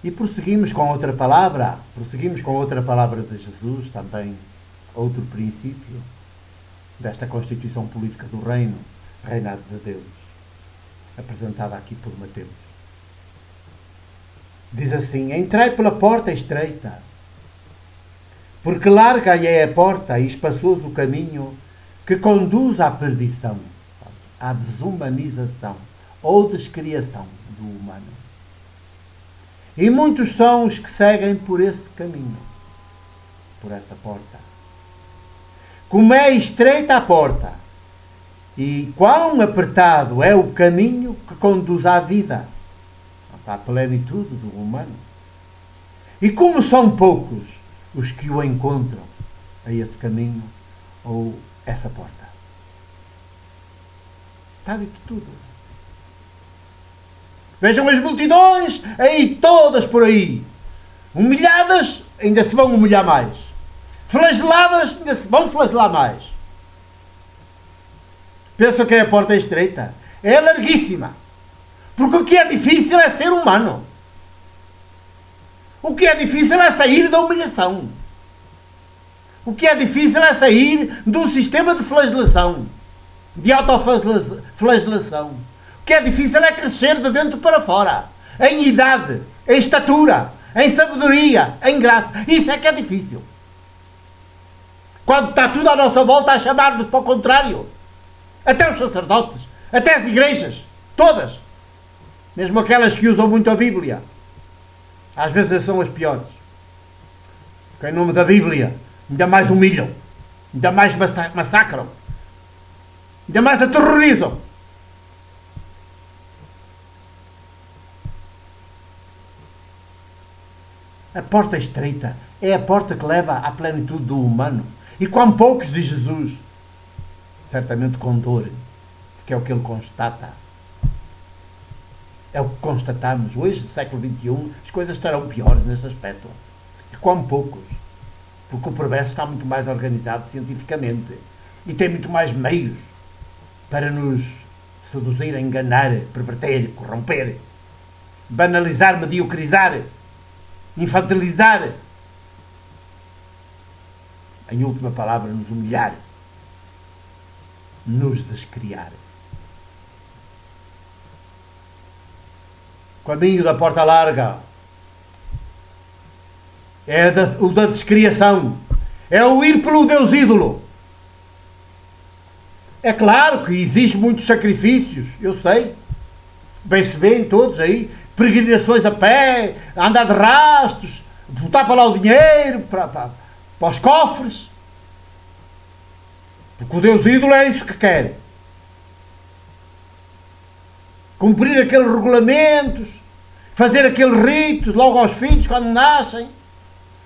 E prosseguimos com outra palavra de Jesus, também outro princípio desta constituição política do reino, reinado de Deus, apresentada aqui por Mateus. Diz assim: entrai pela porta estreita, porque larga é a porta e espaçoso o caminho que conduz à perdição, à desumanização ou descriação do humano. E muitos são os que seguem por esse caminho, por essa porta. Como é estreita a porta e quão apertado é o caminho que conduz à vida, à plenitude do humano. E como são poucos os que o encontram a esse caminho ou essa porta. Está dito tudo. Vejam as multidões aí, todas por aí. Humilhadas, ainda se vão humilhar mais. Flageladas, ainda se vão flagelar mais. Pensam que a porta é estreita? É larguíssima. Porque o que é difícil é ser humano. O que é difícil é sair da humilhação. O que é difícil é sair do sistema de flagelação, de autoflagelação. O que é difícil é crescer de dentro para fora, em idade, em estatura, em sabedoria, em graça. Isso é que é difícil. Quando está tudo à nossa volta a chamar-nos para o contrário. Até os sacerdotes, até as igrejas, todas. Mesmo aquelas que usam muito a Bíblia. Às vezes são as piores. Porque em nome da Bíblia ainda mais humilham, ainda mais massacram, ainda mais aterrorizam. A porta estreita é a porta que leva à plenitude do humano. E quão poucos de Jesus, certamente com dor, porque é o que ele constata. É o que constatamos. Hoje, no século XXI, as coisas estarão piores nesse aspecto. E quão poucos. Porque o perverso está muito mais organizado cientificamente. E tem muito mais meios para nos seduzir, enganar, perverter, corromper, banalizar, mediocrizar, infantilizar. Em última palavra, nos humilhar, nos descriar. O caminho da porta larga é o da descriação, é o ir pelo Deus ídolo. É claro que exige muitos sacrifícios, eu sei, bem se vêem todos aí, peregrinações a pé, andar de rastos, botar para lá o dinheiro, para os cofres, porque o Deus ídolo é isso que quer. Cumprir aqueles regulamentos, fazer aqueles ritos logo aos filhos quando nascem,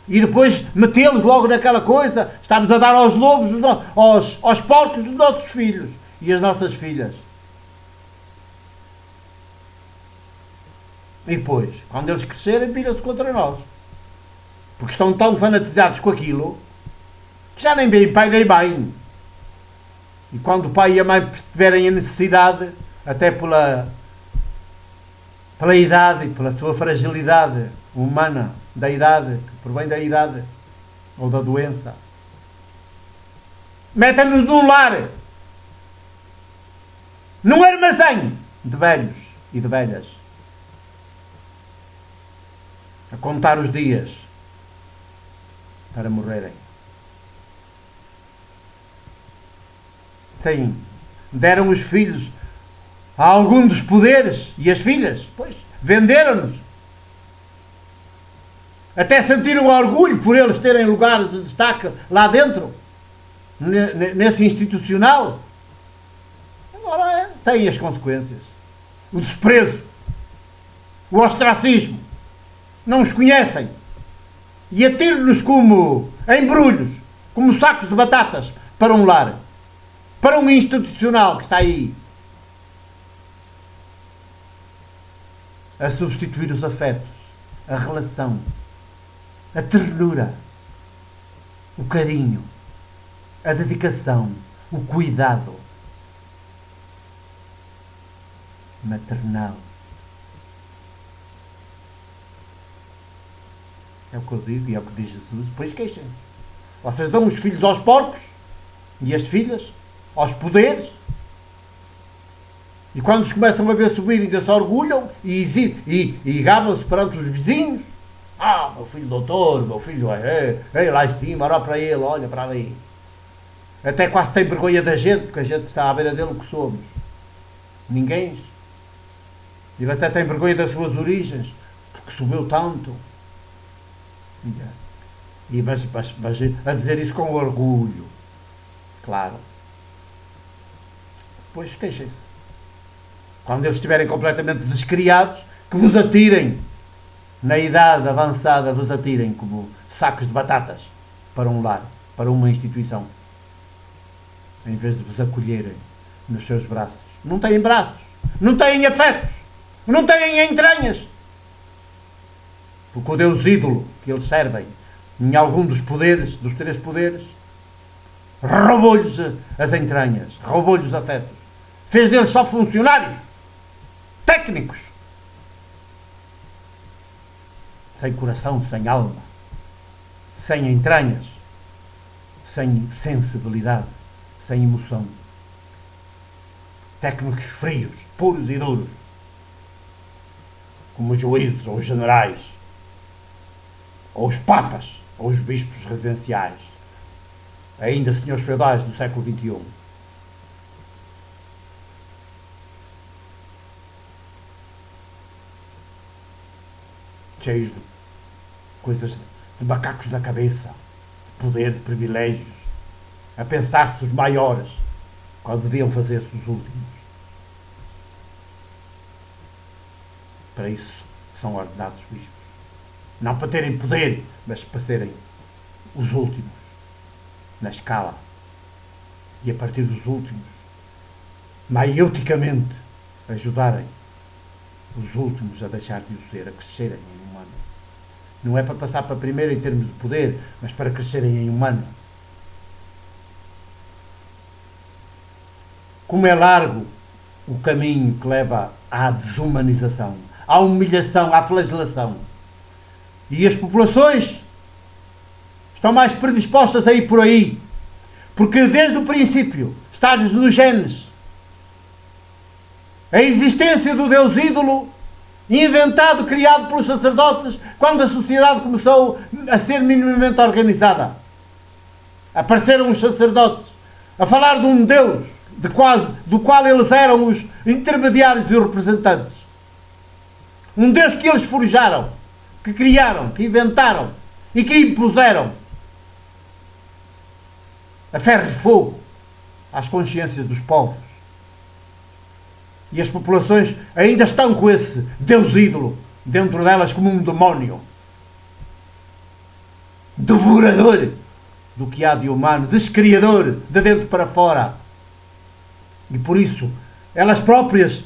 e depois metê-los logo naquela coisa, estamos a dar aos lobos, aos porcos dos nossos filhos e as nossas filhas. E depois, quando eles crescerem, viram-se contra nós. Porque estão tão fanatizados com aquilo que já nem veem pai nem mãe. E quando o pai e a mãe tiverem a necessidade, até pela idade e pela sua fragilidade humana, da idade, que provém da idade ou da doença, metem-nos num lar, num armazém de velhos e de velhas, a contar os dias para morrerem. Sim, deram os filhos a algum dos poderes e as filhas, pois, venderam-nos. Até sentiram orgulho por eles terem lugares de destaque lá dentro, nesse institucional. Agora tem as consequências. O desprezo, o ostracismo. Não os conhecem. E atiram-nos como embrulhos, como sacos de batatas para um lar, para um institucional que está aí a substituir os afetos, a relação, a ternura, o carinho, a dedicação, o cuidado maternal. É o que eu digo e é o que diz Jesus. Depois queixem-se. Vocês dão os filhos aos porcos e as filhas aos poderes. E quando os começam a ver subir ainda se orgulham e gabam-se perante os vizinhos. Ah, meu filho doutor, meu filho lá em cima, olha para ele, olha para ali. Até quase tem vergonha da gente, porque a gente está à beira dele o que somos. Ninguém. Ele até tem vergonha das suas origens, porque subiu tanto. Mas a dizer isso com orgulho. Claro. Pois queixem-se. Quando eles estiverem completamente descriados, que vos atirem. Na idade avançada, vos atirem como sacos de batatas para um lar, para uma instituição. Em vez de vos acolherem nos seus braços. Não têm braços. Não têm afetos. Não têm entranhas. Porque o Deus ídolo que eles servem em algum dos poderes, dos 3 poderes, roubou-lhes as entranhas, roubou-lhes os afetos. Fez deles só funcionários, técnicos, sem coração, sem alma, sem entranhas, sem sensibilidade, sem emoção. Técnicos frios, puros e duros, como os juízes ou os generais, ou os papas, ou os bispos residenciais, ainda senhores feudais do século XXI. Cheios de coisas, de macacos na cabeça, de poder, de privilégios, a pensar-se os maiores, quando deviam fazer-se os últimos. Para isso são ordenados bispos. Não para terem poder, mas para serem os últimos na escala. E a partir dos últimos, maioticamente, ajudarem os últimos a deixar de o ser, a crescerem em humano. Não é para passar para primeiro em termos de poder, mas para crescerem em humano. Como é largo o caminho que leva à desumanização, à humilhação, à flagelação. E as populações estão mais predispostas a ir por aí. Porque desde o princípio está-lhes nos genes a existência do Deus ídolo, inventado, criado pelos sacerdotes, quando a sociedade começou a ser minimamente organizada. Apareceram os sacerdotes a falar de um Deus do qual eles eram os intermediários e os representantes. Um Deus que eles forjaram, que criaram, que inventaram e que impuseram a ferro e fogo às consciências dos povos. E as populações ainda estão com esse Deus ídolo dentro delas como um demónio devorador do que há de humano, descriador de dentro para fora. E por isso elas próprias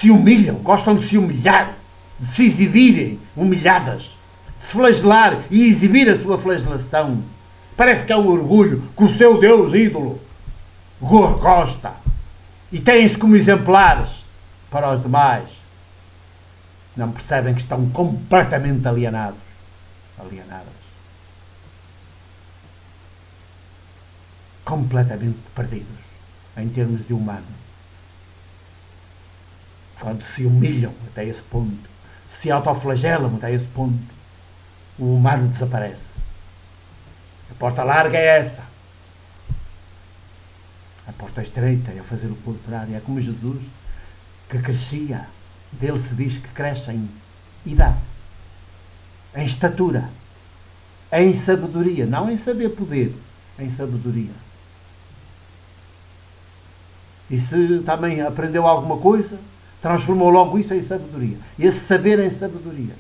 se humilham, gostam de se humilhar, de se exibirem humilhadas, de se flagelar e exibir a sua flagelação. Parece que é um orgulho que o seu Deus ídolo gosta. E têm-se como exemplares para os demais. Não percebem que estão completamente alienadas. Completamente perdidos em termos de humano. Quando se humilham até esse ponto, se autoflagelam até esse ponto, o humano desaparece. A porta larga é essa. A porta estreita é fazer o contrário. É como Jesus, que crescia. Dele se diz que cresce em idade, em estatura, em sabedoria. Não em saber poder, em sabedoria. E se também aprendeu alguma coisa, transformou logo isso em sabedoria. Esse saber em sabedoria.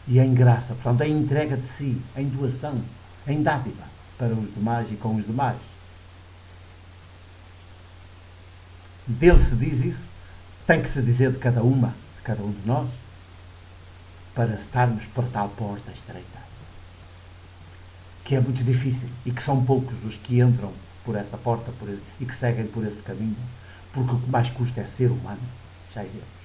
E em graça. Portanto, em entrega de si, em doação, em dádiva para os demais e com os demais. Dele se diz isso, tem que se dizer de cada um de nós, para estarmos por tal porta estreita. Que é muito difícil e que são poucos os que entram por essa porta e que seguem por esse caminho, porque o que mais custa é ser humano. Já é Deus.